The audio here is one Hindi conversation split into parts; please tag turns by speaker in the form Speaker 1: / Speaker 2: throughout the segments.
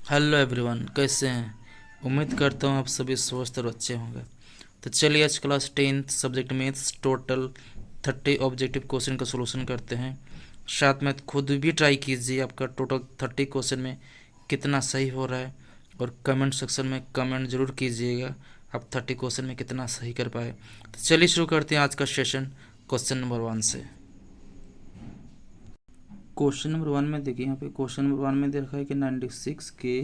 Speaker 1: हेलो एवरीवन, कैसे हैं। उम्मीद करता हूँ आप सभी स्वस्थ और अच्छे होंगे। तो चलिए आज class 10th subject maths total 30 objective question का सलूशन करते हैं। साथ में खुद भी ट्राई कीजिए आपका टोटल 30 क्वेश्चन में कितना सही हो रहा है, और कमेंट सेक्शन में कमेंट जरूर कीजिएगा आप 30 क्वेश्चन में कितना सही कर पाए। तो चलिए शुरू करते हैं आज का सेशन क्वेश्चन नंबर 1 से। क्वेश्चन नंबर 1 में देखिए, यहाँ पे क्वेश्चन नंबर 1 में दे रखा है कि 96 के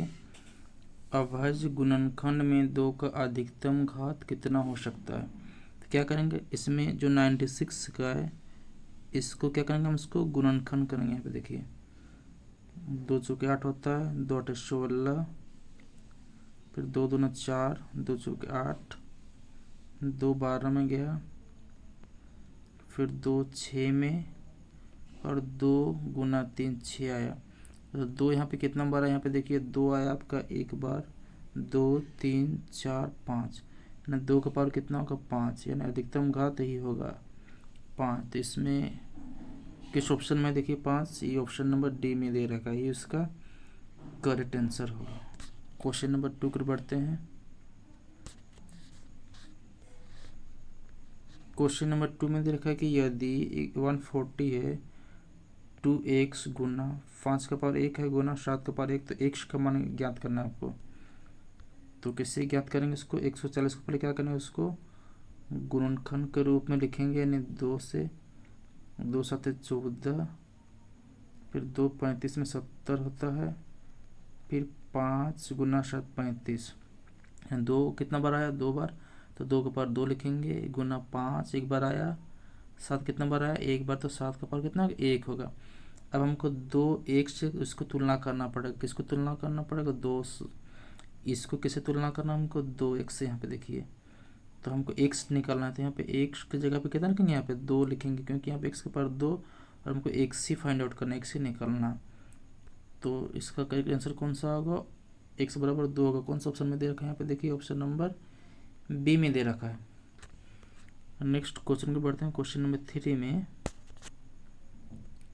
Speaker 1: अभाज्य गुणनखंड में 2 का अधिकतम घात कितना हो सकता है। तो क्या करेंगे, इसमें जो 96 का है इसको क्या करेंगे, हम इसको गुणनखंड करेंगे। यहाँ पे देखिए 2 चौके 8 होता है, 2 8 16, फिर 2 दूना 4, 2 चौके 8, 2 12 में गया, फिर 2 6 में, और 2 गुना 3 6 आया। तो 2 यहाँ पे कितना बार आया, यहाँ पे देखिए 2 आया आपका एक बार, 2 3 4 5, यानी 2 का पावर कितना होगा 5, यानी अधिकतम घात ही होगा 5। तो इसमें किस ऑप्शन में देखिए 5, ये ऑप्शन नंबर डी में दे रखा है, ये इसका करेक्ट आंसर होगा। क्वेश्चन नंबर 2 पर बढ़ते हैं। क्वेश्चन नंबर 2 में दे रखा है कि यदि 140 है 2x गुना 5 का पावर 1 है गुना 7 का पावर 1, तो x का मान ज्ञात करना है आपको। तो कैसे ज्ञात करेंगे इसको, 140 को पहले क्या करना है, उसको गुणनखंड के रूप में लिखेंगे, यानी 2 से 2 7 14, फिर 2 35 में 70 होता है, फिर 5 गुना 7 35, 2 कितना बार आया 2 बार, तो 2 का पावर 2 लिखेंगे, गुना 5 एक बार आया, 7 कितना बार आया एक बार, तो 7 का पावर कितना 1 होगा। अब हमको 2 1 से इसको तुलना करना पड़ेगा, किसको तुलना करना पड़ेगा 2, इसको किसे तुलना करना हमको 2 x से। यहाँ पे देखिए तो हमको x निकालना है, तो यहाँ पे x की जगह पे कितना लिखेंगे, यहाँ पे 2 लिखेंगे, क्योंकि यहाँ पे x के पावर 2 और हमको x ही फाइंड आउट करना है, x ही निकालना। तो इसका करेक्ट आंसर कौन सा होगा, x बराबर 2 होगा। कौन सा ऑप्शन में दे रखा है, यहाँ पे देखिए ऑप्शन नंबर बी में दे रखा है। नेक्स्ट क्वेश्चन को बढ़ते हैं। क्वेश्चन नंबर 3 में,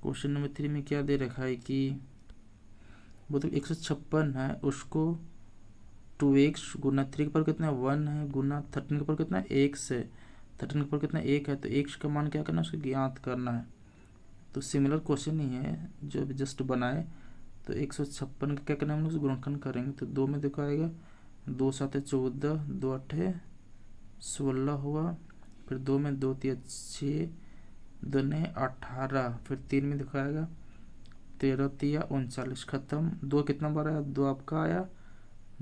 Speaker 1: क्वेश्चन नंबर 3 में क्या दे रखा है कि वो तो 156 है, उसको 2x गुना 3 के पावर कितना है 1 है, गुना 13 के पावर कितना है 1 से, 13 के पावर कितना 1 है, तो x का मान क्या करना है, उसको ज्ञात करना है। तो सिमिलर क्वेश्चन ही है जो अभी जस्ट बनाए। तो 156 का क्या करना है, हम लोग गुणनखंड करेंगे। तो 2 में देखो आएगा 2 7 14, 2 8 16 हुआ, फिर 2 में 2 3 6, 2 ने 18, फिर 3 में दिखाएगा 13 3 39, खत्म। 2 कितना बार आया 2 आपका आया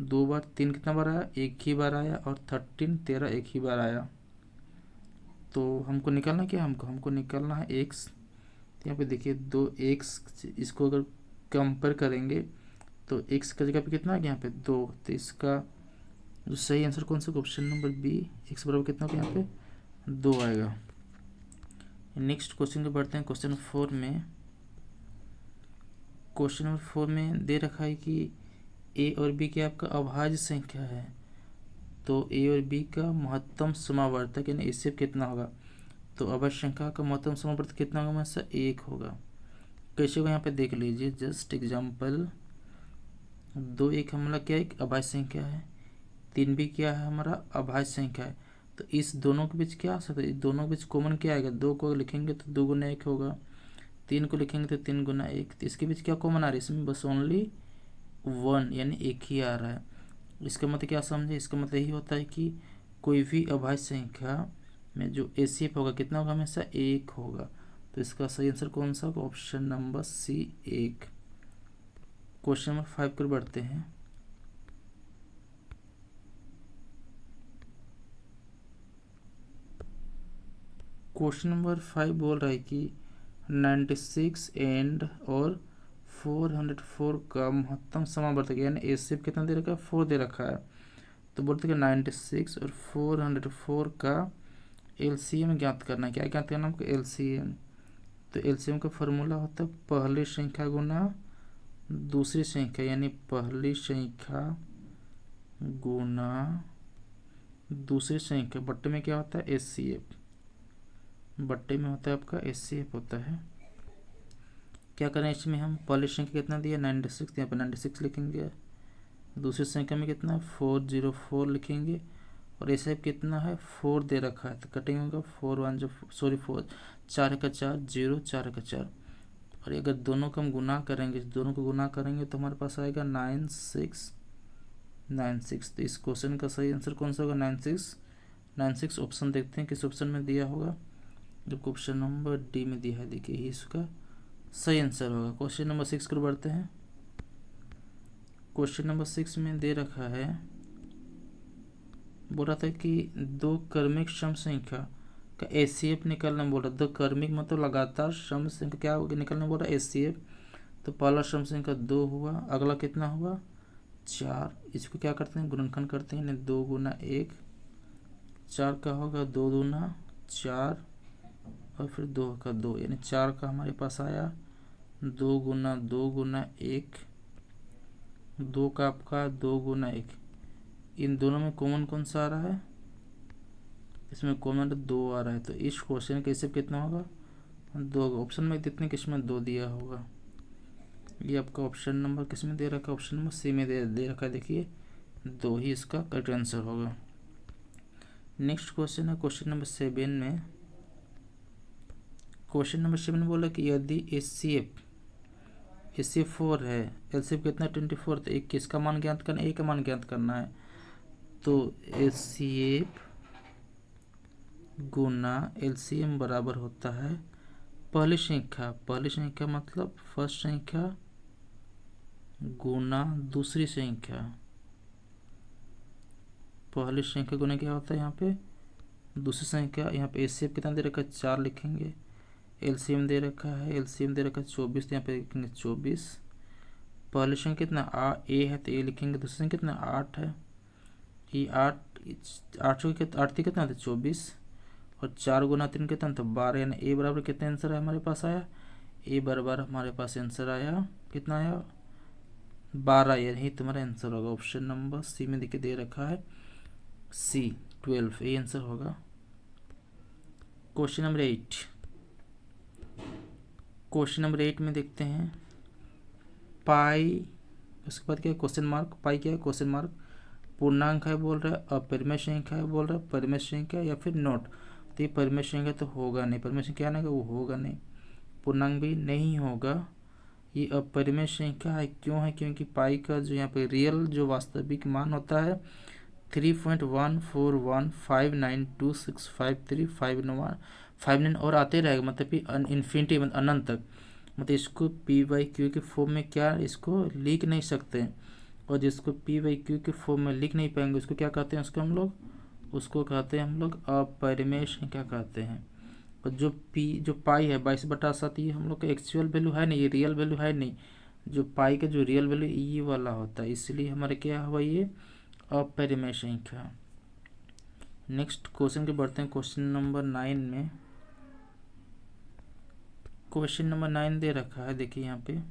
Speaker 1: 2 बार, 3 कितना बार आया एक ही बार आया, और 13 13 एक ही बार आया। तो हमको निकालना क्या, हमको निकालना है एक्स। यहाँ पे देखिए 2x, इसको अगर कंपेयर करेंगे तो x का जगह पे कितना आ गया यहाँ पे 2, तो इसका जो सही आंसर कौन सा, ऑप्शन नंबर बी, x बराबर कितना होगा यहाँ पे 2 आएगा। नेक्स्ट क्वेश्चन को बढ़ते हैं। क्वेश्चन 4 में, क्वेश्चन नंबर 4 में दे रखा है कि a और b की आपका अभाज्य संख्या है, तो a और b का महत्तम समावर्तक यानी HCF कितना होगा। तो अभाज्य संख्या का महत्तम समावर्तक कितना होगा, हमेशा 1 होगा। कैसे होगा यहाँ पे देख लीजिए, जस्ट एग्जाम्पल। 2 एक हमारा क्या एक अभाज्य संख्या है, 3 भी क्या है हमारा अभाज्य संख्या है। तो इस दोनों के बीच क्या आ सकता है, इस दोनों के बीच कॉमन क्या आएगा, 2 को लिखेंगे तो 2 गुना 1 होगा, 3 को लिखेंगे तो 3 गुना 1, तो इसके बीच क्या कॉमन आ रहा है, इसमें बस ओनली 1 यानी 1 ही आ रहा है। इसका मतलब क्या समझे, इसका मतलब यही होता है कि कोई भी अभाज्य संख्या में जो HCF होगा कितना होगा, हमेशा 1 होगा। तो इसका सही आंसर कौन सा होगा, option number C 1। Question number 5 पर बढ़ते हैं। क्वेश्चन नंबर 5 बोल रहा है कि 96 एंड और 404 का महत्तम समावर्तक यानी HCF कितना दे रखा है 4 दे रखा है। तो बोलते हैं 96 और 404 का LCM ज्ञात करना है। क्या ज्ञात करना है हमको, LCM। तो LCM का फॉर्मूला होता है पहली संख्या गुना दूसरी संख्या, यानी पहली संख्या गुना दूसरी संख्या, बट्टे में क्या होता है HCF, बट्टे में होता है आपका HCF होता है। क्या करें इसमें, हम पहली संख्या कितना दिया 96, यहाँ पर 96 लिखेंगे, दूसरी संख्या में कितना है 404 लिखेंगे, और ऐसे कितना है 4 दे रखा है तो कटिंग होगा 4 जो सॉरी 4 4 का 4 0 4 का 4। और अगर दोनों को हम गुना करेंगे, दोनों को गुना करेंगे तो हमारे पास आएगा 9696। तो इस क्वेश्चन का सही आंसर कौन सा होगा 9696। ऑप्शन देखते हैं किस ऑप्शन में दिया होगा, जो ऑप्शन नंबर डी में दिया है, देखिए ये इसका सही आंसर होगा। क्वेश्चन नंबर 6 को बढ़ते हैं। क्वेश्चन नंबर 6 में दे रखा है, बोल रहा था कि दो क्रमिक सम संख्या का एचसीएफ निकालना बोल रहा। दो क्रमिक मतलब लगातार सम संख्या क्या निकालना बोल रहा है एचसीएफ। तो पहला सम संख्या 2 हुआ, अगला कितना हुआ 4। इसको क्या करते हैं गुणनखंड करते हैं, 2 गुना 1 4 का होगा 2 दूना 4 और फिर 2 का 2, यानी 4 का हमारे पास आया 2 गुना 2 गुना 1, 2 का आपका 2 गुना 1। इन दोनों में कॉमन कौन सा आ रहा है, इसमें कॉमन 2 आ रहा है। तो इस क्वेश्चन का हिसाब कितना होगा 2। ऑप्शन में कितने किसमें 2 दिया होगा, ये आपका ऑप्शन नंबर किस में दे रखा है, ऑप्शन नंबर सी में दे रखा है। देखिए 2 ही इसका करेक्ट आंसर होगा। नेक्स्ट क्वेश्चन है क्वेश्चन नंबर 7 में। क्वेश्चन नंबर 7 में बोला कि यदि एचसीएफ 4 है, एलसीएफ कितना 24, तो एक किसका मान ज्ञात करना है, ए का मान ज्ञात करना है। तो एचसीएफ गुना एलसीएम बराबर होता है पहली संख्या मतलब फर्स्ट संख्या गुना दूसरी संख्या। पहली संख्या गुना क्या होता है यहाँ पे दूसरी संख्या। यहाँ पे एचसीएफ कितना दे रखा है 4 लिखेंगे, एलसीएम दे रखा है 24, तो यहाँ पे लिखेंगे 24। पहली संख्या कितना ए है तो ए लिखेंगे, दूसरी संख्या कितना 8 है, ये 8 कितना होता है 24, और 4 गुना 3 कितना तो 12, यानी ए बराबर कितना आंसर है हमारे पास आया, ए बराबर हमारे पास आंसर आया कितना आया 12, यही तुम्हारा आंसर होगा। ऑप्शन नंबर सी में देखिए दे रखा है सी 12, ये आंसर होगा। Question number 8। क्वेश्चन नंबर 8 में देखते हैं पाई, उसके बाद क्या है क्वेश्चन मार्क। पाई क्या है क्वेश्चन मार्क, पूर्णांक है बोल रहा है, अपरिमेय संख्या है बोल रहा है, परिमेय संख्या या फिर नोट। तो ये परिमेय संख्या तो होगा नहीं, परिमेय संख्या आने का वो होगा नहीं, पूर्णांक भी नहीं होगा, ये अपरिमेय संख्या है। क्यों है, क्योंकि पाई का जो यहाँ पे रियल जो वास्तविक मान होता है 3.1415926535 और आते रहेगा, मतलब कि इन्फिनिटी मतलब अनंत तक। मतलब इसको पी बाई क्यू के फॉर्म में क्या इसको लिख नहीं सकते, और जिसको पी बाई क्यू के फॉर्म में लिख नहीं पाएंगे उसको क्या कहते हैं, उसको कहते हैं हम लोग अपरिमेय संख्या कहते हैं। और जो पाई है 22/7 ये हम लोग का एक्चुअल वैल्यू है नहीं, ये रियल वैल्यू है नहीं। जो पाई का जो रियल वैल्यू ये वाला होता है, इसलिए हमारे क्या हुआ ये अपरिमेय संख्या। नेक्स्ट क्वेश्चन के बढ़ते हैं क्वेश्चन नंबर 9 में। क्वेश्चन नंबर 9 दे रखा है, देखिए यहाँ पे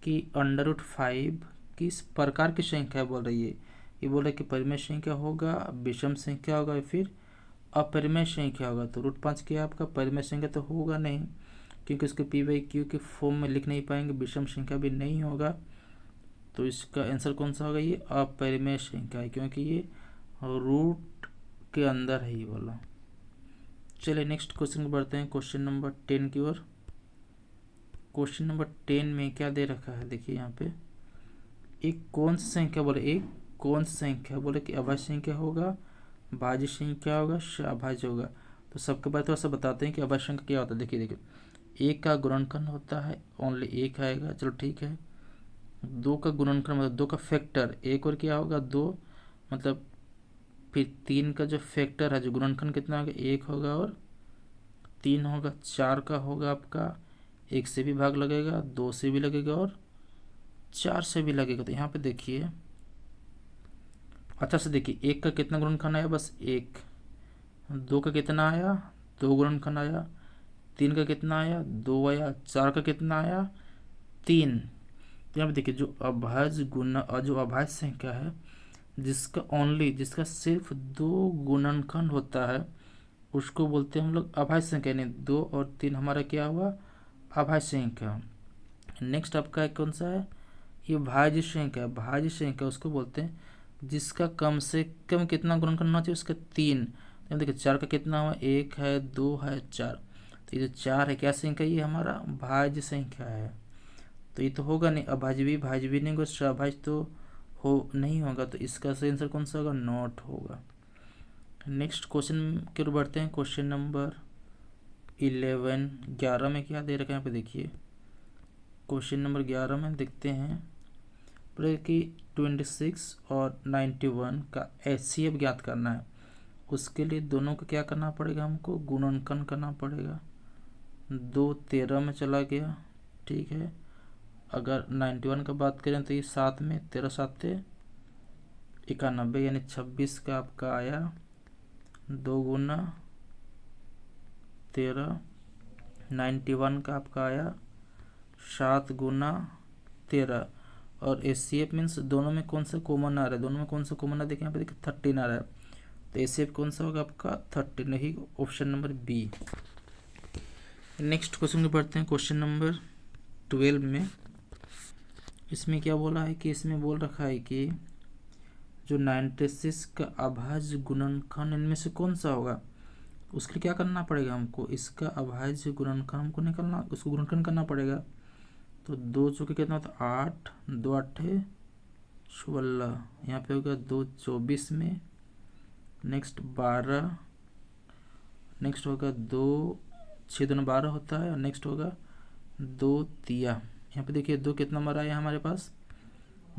Speaker 1: कि √5 किस प्रकार की संख्या बोल रही है। ये बोल रहा है कि परिमेय संख्या होगा, विषम संख्या होगा, फिर अपरिमेय संख्या होगा। तो √5 क्या आपका परिमेय संख्या तो होगा नहीं, क्योंकि उसके पी बाई क्यू के फॉर्म में लिख नहीं पाएंगे, विषम संख्या भी नहीं होगा। तो इसका आंसर कौन सा होगा, ये अपरिमेय संख्या है, क्योंकि ये रूट के अंदर है ये वाला। चलिए नेक्स्ट क्वेश्चन को बढ़ते हैं क्वेश्चन नंबर 10 की ओर। क्वेश्चन नंबर 10 में क्या दे रखा है, देखिए यहाँ पे एक कौन सी संख्या बोले कि अभाज्य संख्या होगा, भाज्य संख्या होगा, अभाज्य होगा। तो सबके बाद थोड़ा सा बताते हैं कि अभाज्य संख्या क्या होता है। देखिए एक का गुणनखंड होता है, ओनली एक आएगा, चलो ठीक है। 2 का गुणनखंड मतलब 2 का फैक्टर, एक और क्या होगा 2, मतलब फिर 3 का जो फैक्टर है जो गुणनखंड कितना होगा 1 होगा और 3 होगा। 4 का होगा आपका 1 से भी भाग लगेगा, 2 से भी लगेगा और 4 से भी लगेगा। तो यहाँ पे देखिए अच्छा से देखिए 1 का कितना गुणनखंड आया, बस 1। 2 का कितना आया 2 गुणनखंड आया, 3 का कितना आया 2 आया, 4 का कितना आया 3। तो यहाँ पे देखिए जो अभाज्य संख्या है जिसका सिर्फ 2 गुणनखंड होता है उसको बोलते हैं हम लोग अभाज्य संख्या, यानी 2 और 3 हमारा क्या हुआ अभाज्य संख्या। नेक्स्ट आपका कौन सा है, ये भाज्य संख्या है, भाज्य संख्या उसको बोलते हैं जिसका कम से कम कितना गुणन करना चाहिए, उसका 3। तो देखिए 4 का कितना हुआ, 1 है, 2 है, 4। तो ये जो 4 है क्या संख्या, ये हमारा भाज्य संख्या है। तो ये तो होगा नहीं, भाज्य भी नहीं होगा, सभाज्य तो हो नहीं होगा। तो इसका सही आंसर कौन सा होगा, नॉट होगा। नेक्स्ट क्वेश्चन की ओर बढ़ते हैं। क्वेश्चन नंबर 11 में क्या दे रखा है यहाँ पे देखिए। क्वेश्चन नंबर 11 में देखते हैं कि 26 और 91 का HCF ज्ञात करना है। उसके लिए दोनों को क्या करना पड़ेगा, हमको गुणनखंड करना पड़ेगा। 2 13 में चला गया, ठीक है। अगर 91 का बात करें तो ये 7 में, 13 7 91, यानी 26 का आपका आया 2 गुना 13। 91 का आपका आया 7 गुना 13। और HCF मीन्स दोनों में कौन सा कॉमन आ रहा है, दोनों में कौन सा कॉमन आ रहा है, देखिए यहाँ पे देखिए 13 आ रहा है। तो HCF कौन सा होगा आपका 13, ही option number B. Next question में बढ़ते हैं। क्वेश्चन नंबर 12 में इसमें क्या बोला है कि इसमें बोल रखा है कि जो 96 का अभाज्य गुणनखंड इनमें से कौन सा होगा। उसके लिए क्या करना पड़ेगा हमको, इसका अभाज्य गुणनखंड हमको निकालना, उसको गुणनखंड करना पड़ेगा। तो 2 चौके कितना होता है 8, 2 8 16, यहाँ पे होगा 2 24 में। नेक्स्ट 12, नेक्स्ट होगा 2 6 2 12 होता है। और नेक्स्ट होगा 2 तिया, यहाँ पे देखिए 2 कितना बार आया हमारे पास,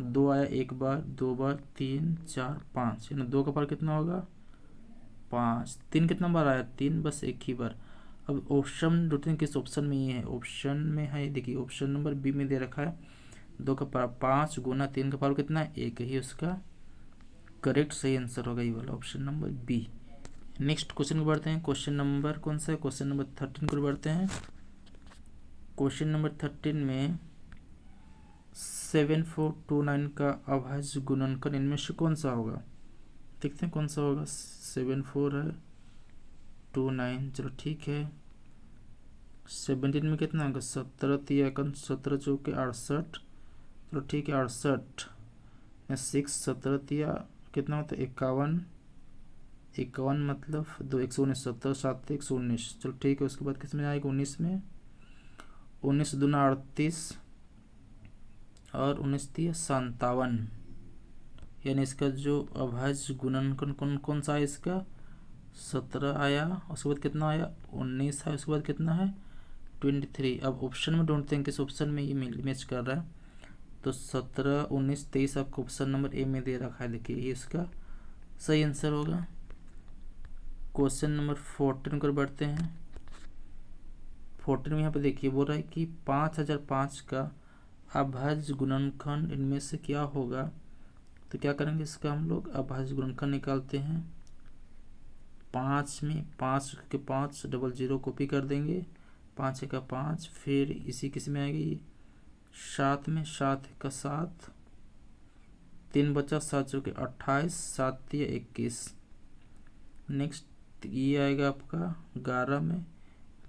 Speaker 1: 2 आया 1 बार, 2 बार, 3 4 5, यानी 2 का पावर कितना होगा 5। 3 कितना बार आया 3, बस एक ही बार। अब ऑप्शन ढूंढते हैं किस ऑप्शन में ये है, ऑप्शन में है देखिए ऑप्शन नंबर बी में दे रखा है 2 का पावर 5 गुना 3 का पावर कितना है 1, ही उसका करेक्ट सही आंसर होगा ये वाला option number B. Next question को बढ़ते हैं। क्वेश्चन नंबर कौन सा है, क्वेश्चन नंबर 13 को बढ़ते हैं। क्वेश्चन नंबर 13 में 7429 का अभाज्य गुणनखंड इनमें से कौन सा होगा, देखते हैं कौन सा होगा। 74 है, 29, चलो ठीक है। 17 में कितना होगा 17 तिया 17 चौके 68, चलो ठीक है 68 में 6 17 तिया कितना होता है 51, 51 मतलब 2 119, 17 7 119, चलो ठीक है। उसके बाद किस में आएगा 19 में, 19 दूना 38 और 19 तिया 57, यानी इसका जो अभाज्य गुणनखंड कौन सा है, इसका 17 आया। उसके बाद कितना आया 19 है। उसके बाद कितना है 23। अब ऑप्शन में ढूंढते हैं किस ऑप्शन में ये मैच कर रहा है। तो 17 19 23 आपको ऑप्शन नंबर ए में दे रखा है, देखिए ये इसका सही आंसर होगा। क्वेश्चन नंबर 14 पर बढ़ते हैं। 14 में यहाँ पे देखिए बोल रहा है कि 5005 का अभाज्य गुणनखंड इनमें से क्या होगा। तो क्या करेंगे, इसका हम लोग अभाज्य गुणनखंड निकालते हैं। 5 में 5 के 5 डबल 0 कॉपी कर देंगे, 5 का 5, फिर इसी किस में आएगी 7 में 7 का 7, 3 बचा 7 चौके 28, 7 या 21। नेक्स्ट ये आएगा आपका 11 में,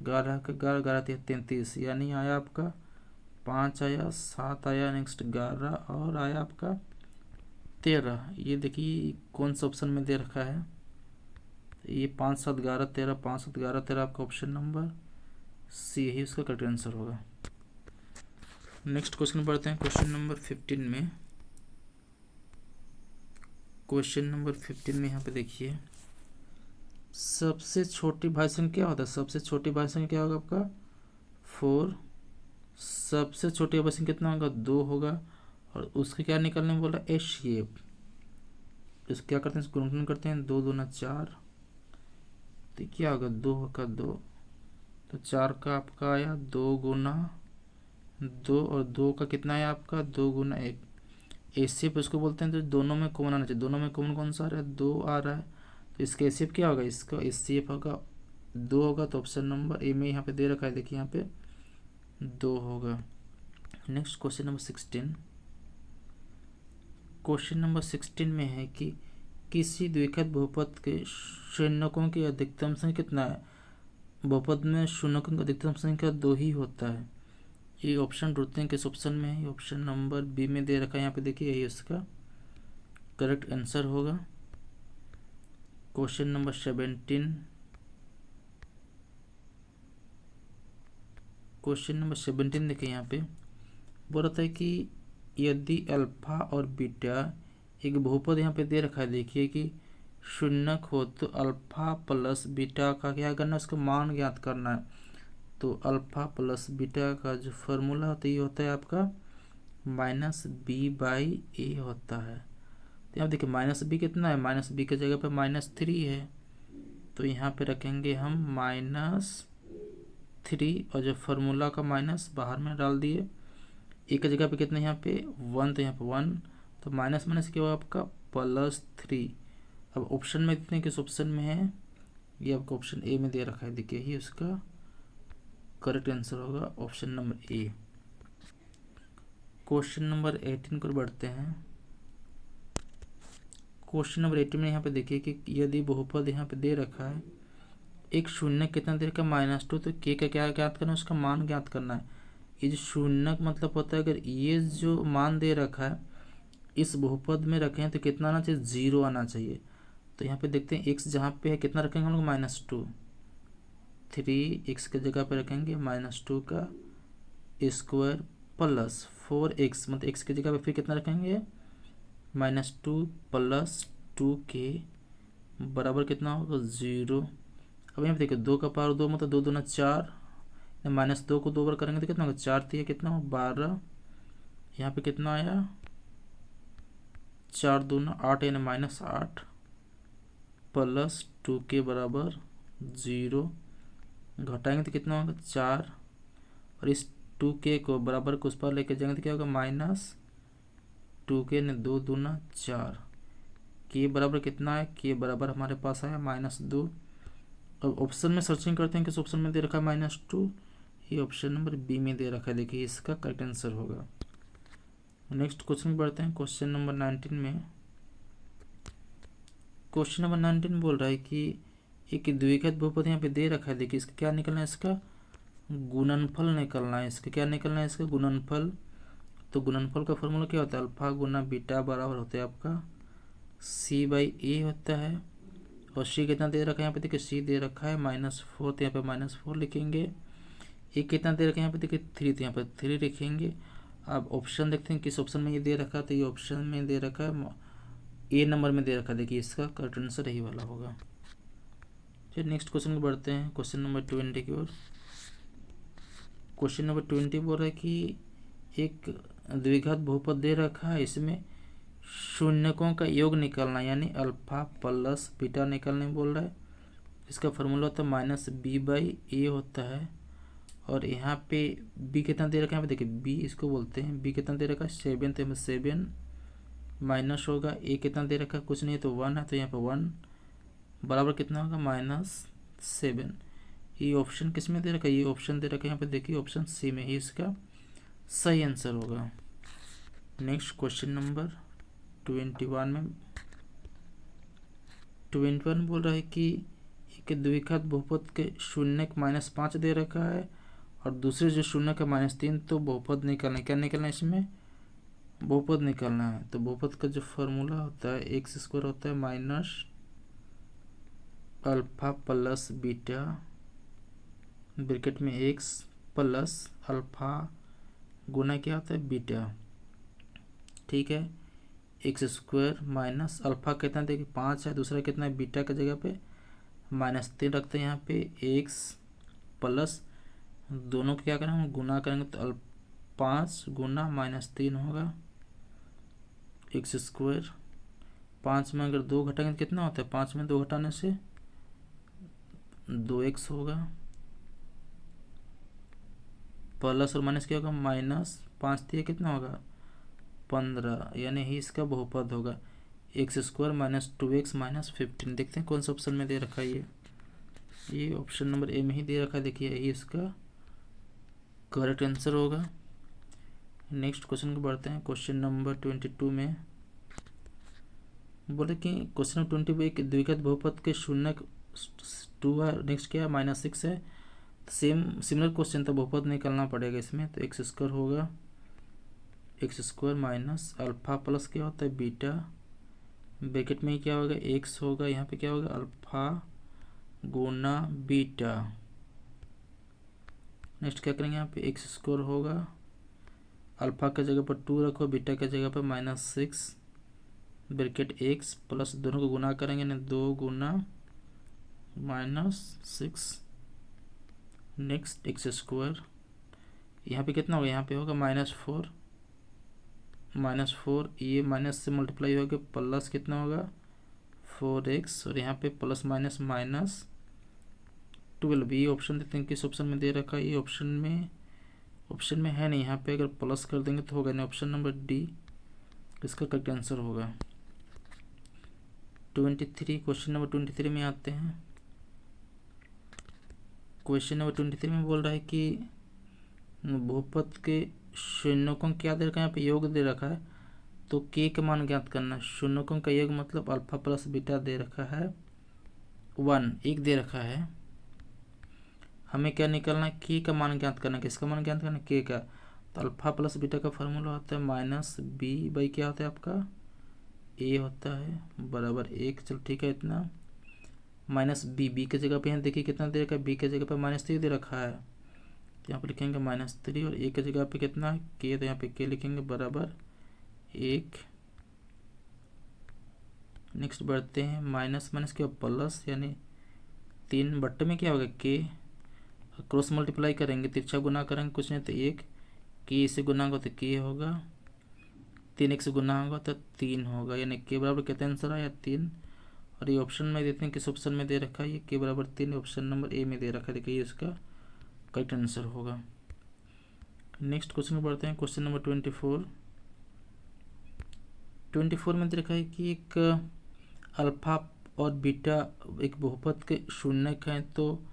Speaker 1: 11 का 11, 11 33, यानी आया आपका 5 आया, 7 आया, नेक्स्ट 11 और आया आपका 13। ये देखिए कौन सा ऑप्शन में दे रखा है, ये 5 7 11 13, 5 7 11 13 आपका ऑप्शन नंबर सी ही उसका करेक्ट आंसर होगा। नेक्स्ट क्वेश्चन पढ़ते हैं। क्वेश्चन नंबर 15 में, क्वेश्चन नंबर 15 में यहाँ पे देखिए सबसे छोटी भाज्य संख्या क्या होता है, सबसे छोटी भाज्य संख्या क्या होगा आपका 4। सबसे छोटी भाज्य संख्या कितना होगा 2 होगा। और उसके क्या निकालने में बोला HCF, इसको क्या करते हैं गुणनखंड करते हैं, 2 दूना 4, तो क्या होगा 2 का 2, तो 4 का आपका आया 2 गुना 2 और 2 का कितना है आपका 2 गुना 1। HCF उसको बोलते हैं तो दोनों में कॉमन आना चाहिए, दोनों में कॉमन कौन सा आ रहा है 2 आ रहा है। तो इसका HCF क्या होगा, इसका HCF होगा 2 होगा। तो ऑप्शन नंबर ए में यहाँ पे दे रखा है, देखिए यहाँ पे 2 होगा। Next question number 16। Question number 16 में है कि किसी द्विघात बहुपद के शून्यकों की अधिकतम संख्या कितना है। बहुपद में शून्यकों की अधिकतम संख्या 2 ही होता है। ये ऑप्शन ढूंढते हैं किस ऑप्शन में है। ये ऑप्शन नंबर बी में दे रखा है, यहाँ पे देखिए यही इसका करेक्ट आंसर होगा। क्वेश्चन नंबर 17, क्वेश्चन नंबर 17 देखिए यहाँ पे बोल रहा था कि यदि अल्फा और बीटा एक बहुपद यहाँ पे दे रखा है, देखिए कि शून्यक हो तो अल्फा प्लस बीटा का क्या करना है, उसका मान ज्ञात करना है। तो अल्फा प्लस बीटा का जो फॉर्मूला होता है ये होता है आपका माइनस बी बाई ए होता है। तो यहाँ देखिए माइनस बी कितना है, माइनस बी की जगह पे -3 है, तो यहाँ पे रखेंगे हम -3 और जो फार्मूला का माइनस बाहर में डाल दिए। एक की जगह पे कितना यहाँ पे 1, तो यहाँ पे 1, तो माइनस माइनस क्या हुआ आपका +3। अब ऑप्शन में इतने किस ऑप्शन में है, ये आपको ऑप्शन ए में दे रखा है, देखिए ही उसका करेक्ट आंसर होगा option number A. Question number 18 को बढ़ते हैं। क्वेश्चन नंबर 18 में यहाँ पे देखिए कि यदि बहुपद यहाँ पे दे रखा है, एक शून्य कितना दे रखा है -2, तो के का क्या ज्ञात करना है, उसका मान ज्ञात करना है। ये जो शून्य मतलब होता है, अगर ये जो मान दे रखा है इस बहुपद में रखे हैं तो कितना आना चाहिए, 0 आना चाहिए। तो यहाँ पे देखते हैं x जहाँ पे है कितना रखेंगे हम लोग -2, 3x की जगह पे रखेंगे -2 का स्क्वायर प्लस 4x, मतलब x की जगह पे फिर कितना रखेंगे -2 प्लस 2k बराबर कितना होगा 0। अब यहाँ पे देखिए 2 का पावर 2 मतलब 2 दूना 4, -2 को 2 बार करेंगे तो कितना होगा 4 3 कितना हो 12। यहाँ पे कितना आया 4 दूना 8 यानी -8 प्लस 2k बराबर 0। घटाएंगे तो कितना होगा 4, और इस 2k को बराबर को उस पर लेके जाएंगे तो क्या होगा -2k ने 2 दूना 4, के बराबर कितना है, के बराबर हमारे पास आया -2। अब ऑप्शन में सर्चिंग करते हैं किस ऑप्शन में दे रखा है -2, ये ऑप्शन नंबर बी में दे रखा है, देखिए इसका करेक्ट आंसर होगा। नेक्स्ट क्वेश्चन बढ़ते हैं क्वेश्चन नंबर 19 में। क्वेश्चन नंबर 19 बोल रहा है कि एक द्विघात बहुपद यहाँ पे दे रखा है, देखिए इसका क्या निकलना है, इसका गुणनफल निकलना है। इसका क्या निकलना है, इसका गुणनफल। तो गुणनफल का फॉर्मूला क्या होता है, अल्फा गुना बीटा बराबर होता है आपका c/a होता है। और c कितना दे रखा है यहाँ पे देखिए, c दे रखा है -4, तो यहाँ पे -4 लिखेंगे। ए कितना दे रखा है यहाँ पे देखिए 3, तो यहाँ पे 3 लिखेंगे। अब ऑप्शन देखते हैं किस ऑप्शन में ये दे रखा है, तो ये ऑप्शन में दे रखा है ए नंबर में दे रखा है, देखिए इसका करेक्ट आंसर यही वाला होगा। फिर नेक्स्ट क्वेश्चन को बढ़ते हैं क्वेश्चन नंबर 20 की ओर। क्वेश्चन नंबर 20 बोल रहा है कि एक द्विघात बहुपद दे रखा है, इसमें शून्यकों का योग निकालना यानी अल्फा प्लस बीटा निकालने बोल रहा है। इसका फॉर्मूला होता है -b/a होता है। और यहाँ पे b कितना दे रखा है, यहाँ पे देखिए b इसको बोलते हैं, b कितना दे रखा है 7, तो यहाँ पे 7 माइनस होगा, a कितना दे रखा है कुछ नहीं तो 1 है, तो यहाँ पे 1 बराबर कितना होगा -7। ये ऑप्शन किस में दे रखा है, ये ऑप्शन दे रखा है यहाँ पे देखिए ऑप्शन सी में ही इसका सही आंसर होगा। नेक्स्ट क्वेश्चन नंबर 21 में 21 बोल रहा है कि एक द्विघात बहुपद के शून्यक -5 दे रखा है और दूसरे जो शून्यक है -3, तो बहुपद निकालना है। क्या निकालना है इसमें, बहुपद निकालना है। तो बहुपद का जो फॉर्मूला होता है x² होता है minus alpha plus beta bracket में x प्लस अल्फा गुना क्या होता है बीटा, ठीक है। x² माइनस अल्फा कितना देखिए 5 है, दूसरा कितना है बीटा की जगह पे -3 रखते हैं यहाँ पे x प्लस दोनों को क्या करेंगे गुना करेंगे, तो 5 गुना -3 होगा x²। 5 में अगर 2 घटाएंगे तो कितना होता है, 5 में 2 घटाने से 2x होगा, प्लस और माइनस क्या होगा -5 दिए कितना होगा 15, यानी ही इसका बहुपद होगा x² माइनस 2x माइनस 15। देखते हैं कौन सा ऑप्शन में दे रखा है, ये ऑप्शन नंबर ए में ही दे रखा है, देखिए यही इसका करेक्ट आंसर होगा। नेक्स्ट क्वेश्चन को बढ़ते हैं क्वेश्चन नंबर 22 में। बोले कि क्वेश्चन नंबर 20 में एक द्विघात बहुपद के शून्यक 2 है, नेक्स्ट क्या है -6 है। सिमिलर क्वेश्चन तो बहुपद निकालना पड़ेगा इसमें। तो एक्स स्क्वायर होगा x square minus alpha plus क्या होता है बीटा, ब्रैकेट में क्या होगा एक्स होगा, यहाँ पे क्या होगा अल्फा गुना बीटा। नेक्स्ट क्या करेंगे, यहाँ पे एक्स स्क्वायर होगा, अल्फा की जगह पर 2 रखो, बीटा की जगह पर -6 ब्रैकेट एक्स प्लस दोनों को गुना करेंगे ना 2 गुना -6। नेक्स्ट एक्स स्क्वायर, यहाँ पे कितना होगा, यहाँ पे होगा -4 ये माइनस से मल्टीप्लाई होगा प्लस कितना होगा 4x, और यहाँ पे प्लस माइनस -12। ये ऑप्शन देते हैं किस ऑप्शन में दे रखा है, ये ऑप्शन में है नहीं, यहाँ पे अगर प्लस कर देंगे तो होगा नहीं, ऑप्शन नंबर डी इसका करेक्ट आंसर होगा। 23 क्वेश्चन नंबर 23 में आते हैं। क्वेश्चन नंबर 23 में बोल रहा है कि बहुपद के शून्यकों क्या दे रखा है, यहाँ पे योग दे रखा है, तो के का मान ज्ञात करना। शून्यकों का योग मतलब अल्फा प्लस बीटा दे रखा है 1 दे रखा है, हमें क्या निकालना है के का मान ज्ञात करना। किसका मान ज्ञात करना, के का। तो अल्फा प्लस बीटा का फार्मूला होता है -b/, क्या होता है आपका a होता है बराबर 1। चलो ठीक है, इतना -b की जगह पे यहाँ देखिए कितना दे रखा है, b की जगह पे -3 दे रखा है, तो यहाँ पे लिखेंगे -3, और a की जगह पे कितना k, तो यहाँ पे k लिखेंगे बराबर 1। नेक्स्ट बढ़ते हैं, माइनस के प्लस, यानी 3 बट्टे में क्या होगा k, क्रॉस मल्टीप्लाई करेंगे, तिरछा गुना करेंगे कुछ नहीं तो 1, k से गुना होगा तो k होगा, 3x से गुना होगा तो 3 होगा, यानी k बराबर कितना आंसर आया 3। और ये ऑप्शन में देते हैं किस ऑप्शन में दे रखा है, ये k बराबर 3 ऑप्शन नंबर ए में दे रखा है, देखिए इसका करेक्ट आंसर होगा। नेक्स्ट क्वेश्चन बढ़ते हैं, क्वेश्चन नंबर 24 में दे रखा है कि एक अल्फा और बीटा एक बहुपद के शून्यक हैं, तो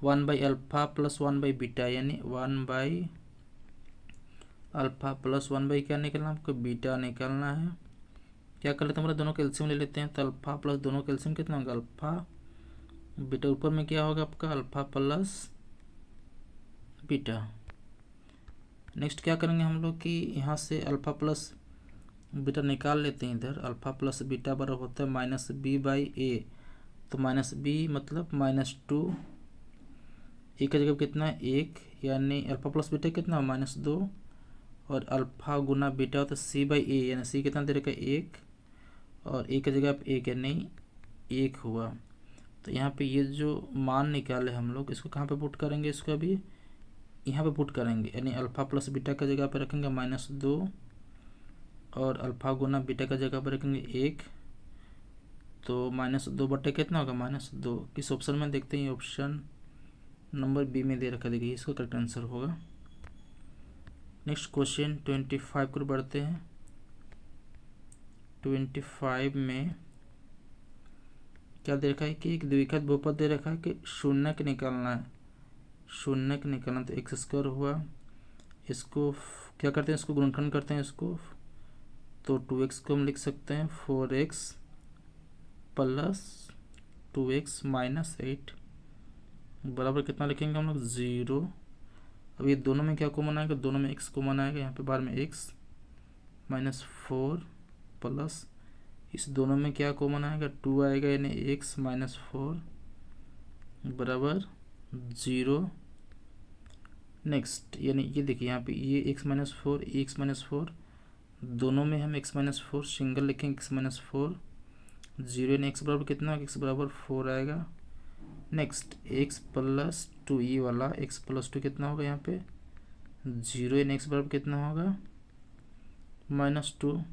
Speaker 1: 1/अल्फा प्लस 1/बीटा, यानी 1/अल्फा प्लस 1/ क्या निकालना है आपको, बीटा निकालना है। क्या कर लेते हैं, हमारे दोनों कैल्शियम ले लेते हैं, तो अल्फा प्लस दोनों कैल्शियम कितना होगा अल्फा बीटा, ऊपर में क्या होगा आपका अल्फा प्लस बीटा। नेक्स्ट क्या करेंगे हम लोग कि यहाँ से अल्फा प्लस बीटा निकाल लेते हैं, इधर अल्फा प्लस बीटा बराबर होता है -b/a, तो -b मतलब -2, एक की जगह कितना है 1, यानी अल्फा प्लस बीटा कितना -2, और अल्फा गुना बीटा होता है c/a, यानी c कितना दे रखा है 1, और एक की जगह आप 1 यानी 1 हुआ। तो यहाँ पे ये जो मान निकाले हम लोग, इसको कहाँ पे पुट करेंगे, इसको अभी यहाँ पे पुट करेंगे, यानी अल्फा प्लस बीटा का जगह पे रखेंगे -2, और अल्फा गुना बीटा का जगह पर रखेंगे 1, तो -2 बटे कितना होगा -2। किस ऑप्शन में देखते हैं, ऑप्शन नंबर बी में दे रखा, देखिए इसका करेक्ट आंसर होगा। नेक्स्ट क्वेश्चन 25 को बढ़ते हैं। 25 में क्या दे रखा है कि एक द्विघात बहुपद दे रखा है कि शून्यक निकालना है, शून्यक निकालना, तो एक्स स्क्वायर हुआ, इसको क्या करते हैं, इसको गुणनखंड करते हैं इसको, तो 2x को हम लिख सकते हैं 4x प्लस 2x -8 बराबर कितना लिखेंगे हम लोग 0। अब ये दोनों में क्या कॉमन आएगा, दोनों में x कॉमन आएगा, यहाँ पे बाहर में x -4 प्लस इस दोनों में क्या कॉमन आएगा 2 आएगा, यानी x -4 बराबर 0। नेक्स्ट यानी ये देखिए यहाँ पे ये x -4 दोनों में हम x -4 सिंगल लिखेंगे, x -4 0, यानी x बराबर कितना, x बराबर 4 आएगा। नेक्स्ट x प्लस 2, ये वाला x प्लस 2 कितना होगा यहाँ पे 0, यानी x बराबर कितना होगा -2।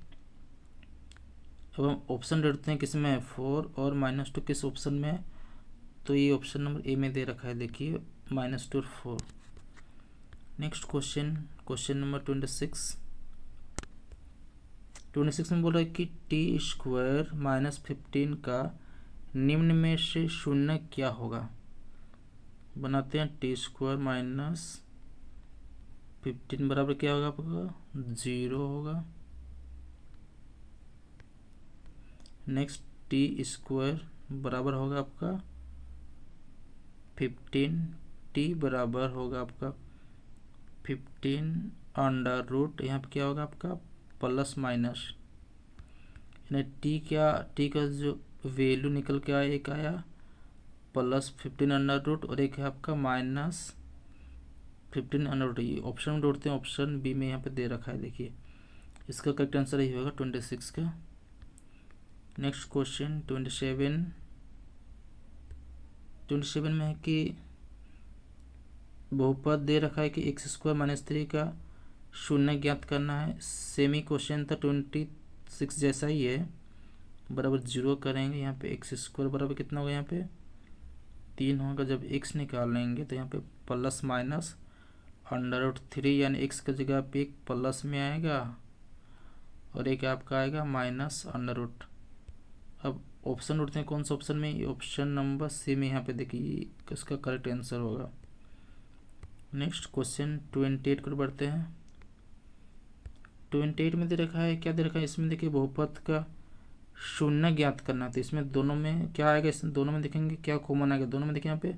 Speaker 1: अब हम ऑप्शन ढूंढते हैं किस में है 4 और -2 किस ऑप्शन में है, तो ये ऑप्शन नंबर ए में दे रखा है, देखिए -2 और 4। नेक्स्ट क्वेश्चन नंबर 26 में बोल रहा है कि t² -15 का निम्न में से शून्य क्या होगा। बनाते हैं, t² -15 बराबर क्या होगा आपका 0 होगा। नेक्स्ट t² बराबर होगा आपका 15 टी बराबर होगा आपका 15 अंडर रूट, यहाँ पे क्या होगा आपका प्लस माइनस, यानी टी का जो वैल्यू निकल के आया, एक आया +15 अंडर रूट और एक है आपका -15 अंडर रूट। ये ऑप्शन में ढूंढते हैं, ऑप्शन बी में यहाँ पे दे रखा है, देखिए इसका करेक्ट आंसर यही होगा 26 का। नेक्स्ट क्वेश्चन 27 में है कि बहुपद दे रखा है कि x² - 3 का शून्य ज्ञात करना है। सेमी क्वेश्चन था, 26 जैसा ही है, बराबर 0 करेंगे। यहाँ पे x² बराबर कितना होगा, यहाँ पे 3 होगा। जब x निकाल लेंगे तो यहाँ पे +-√3, यानी x की जगह पे एक प्लस में आएगा और एक आपका आएगा -√। अब ऑप्शन उठते हैं, कौन सा ऑप्शन में, ये ऑप्शन नंबर सी में यहाँ पे देखिए इसका करेक्ट आंसर होगा। नेक्स्ट क्वेश्चन 28 को बढ़ते हैं। 28 में दे रखा है, क्या दे रखा है इसमें, देखिए बहुपद का शून्य ज्ञात करना। तो इसमें दोनों में क्या आएगा, इसमें दोनों में देखेंगे क्या कॉमन आएगा। दोनों में देखिए यहाँ पे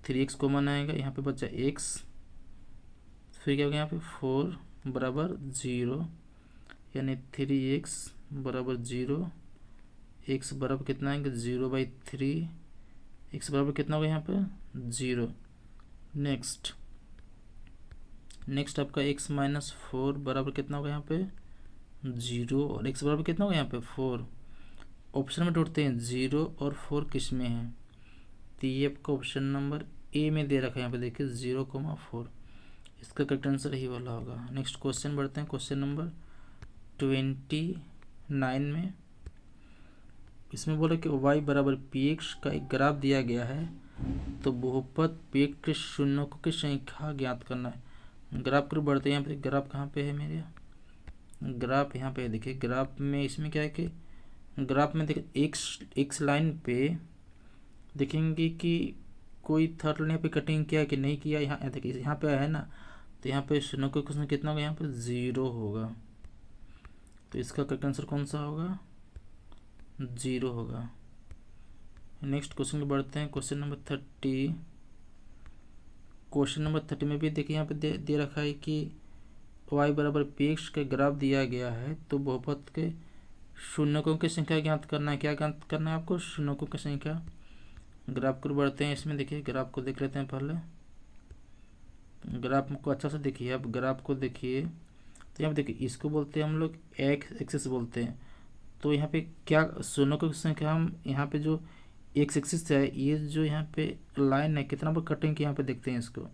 Speaker 1: 3x कॉमन आएगा, यहाँ पे बचा x, फिर क्या होगा यहाँ पे 4 बराबर 0, यानी 3x बराबर 0, x बराबर कितना आएगा 0/3, x बराबर कितना होगा यहाँ पे 0। नेक्स्ट आपका x - 4 बराबर कितना होगा यहाँ पे 0 और x बराबर कितना होगा यहाँ पे 4। ऑप्शन में ढूंढते हैं 0 और 4 किस में है, तो ये आपका ऑप्शन नंबर ए में दे रखा है, यहाँ पे देखिए 0,4, इसका करेक्ट आंसर ही वाला होगा। नेक्स्ट क्वेश्चन बढ़ते हैं, क्वेश्चन नंबर 29 में। इसमें बोला कि y बराबर px का एक ग्राफ दिया गया है, तो बहुपद px के शून्यों की संख्या ज्ञात करना है। ग्राफ पर बढ़ते हैं, यहाँ पे ग्राफ कहाँ पे है मेरे, ग्राफ यहाँ पे देखिए। ग्राफ में इसमें क्या है कि ग्राफ में देखिए एक्स लाइन पे देखेंगे कि कोई थर्ड लाइन पे कटिंग किया कि नहीं किया। यहाँ देखिए यहाँ पे है ना, तो यहाँ पे शून्य का क्वेश्चन कितना होगा, यहाँ पे 0 होगा, तो इसका करेक्ट आंसर कौन सा होगा 0 होगा। नेक्स्ट क्वेश्चन पे बढ़ते हैं, क्वेश्चन नंबर 30। क्वेश्चन नंबर 30 में भी देखिए यहाँ पे दे रखा है कि y बराबर px का ग्राफ दिया गया है, तो बहुपद के शून्यकों की संख्या ज्ञात करना है। क्या ज्ञात करना है आपको, शून्यकों की संख्या। ग्राफ को बढ़ते हैं, इसमें देखिए ग्राफ को देख लेते हैं पहले। ग्राफ को अच्छा से देखिए, अब ग्राफ को देखिए तो यहाँ पे देखिए इसको बोलते हैं हम लोग एक्स एक्सिस बोलते हैं। तो यहाँ पे क्या शून्यकों की संख्या, हम यहाँ पे जो एक्स एक्सिस है, ये जो यहाँ पे लाइन है कितना बार कटिंग किया यहाँ पे देखते हैं इसको। तो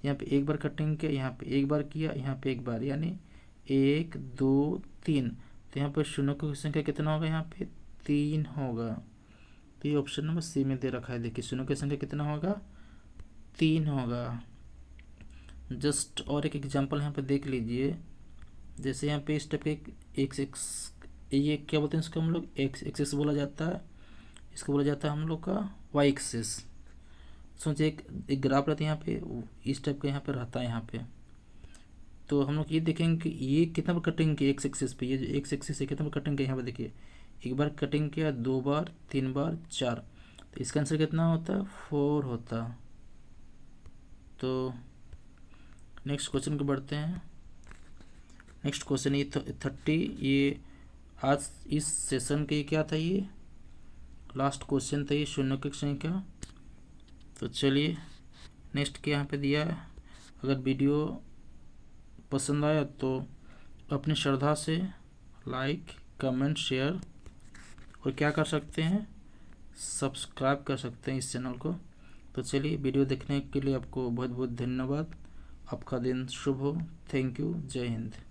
Speaker 1: यहाँ पे एक बार कटिंग किया, यहाँ पे एक बार किया, यहाँ पे एक बार, यानी 1 2 3। तो यहाँ पे शून्यकों की संख्या कितना होगा, यहाँ पे 3 होगा। तो ये ऑप्शन नंबर सी में दे रखा है, देखिए शून्यों की संख्या कितना होगा 3 होगा। जस्ट और एक एग्जांपल यहाँ पे देख लीजिए, जैसे यहाँ पे इस टाइप के एक्स ये क्या बोलते हैं इसको हम लोग एक्स एक्सिस बोला जाता है, इसको बोला जाता है हम लोग का वाई एक्सिस। सोचिए एक ग्राफ रहता है यहाँ पे, इस टाइप का यहाँ पे रहता है यहाँ पे। तो हम लोग ये देखेंगे कि ये कितना बार कटिंग किया एक्स एक्सिस पे, ये जो एक्स एक्सिस है कितना बार कटिंग किया यहाँ पे देखिए, एक बार कटिंग किया, 2 बार, 3 बार, 4। तो इसका आंसर कितना होता है 4 होता। तो नेक्स्ट क्वेश्चन को बढ़ते हैं। नेक्स्ट क्वेश्चन ये 30, ये आज इस सेशन के क्या था, ये लास्ट क्वेश्चन था, ये शून्य की संख्या। तो चलिए नेक्स्ट के यहाँ पे दिया है। अगर वीडियो पसंद आया तो अपनी श्रद्धा से लाइक कमेंट शेयर और क्या कर सकते हैं, सब्सक्राइब कर सकते हैं इस चैनल को। तो चलिए वीडियो देखने के लिए आपको बहुत बहुत धन्यवाद। आपका दिन शुभ हो। Thank you. जय हिंद।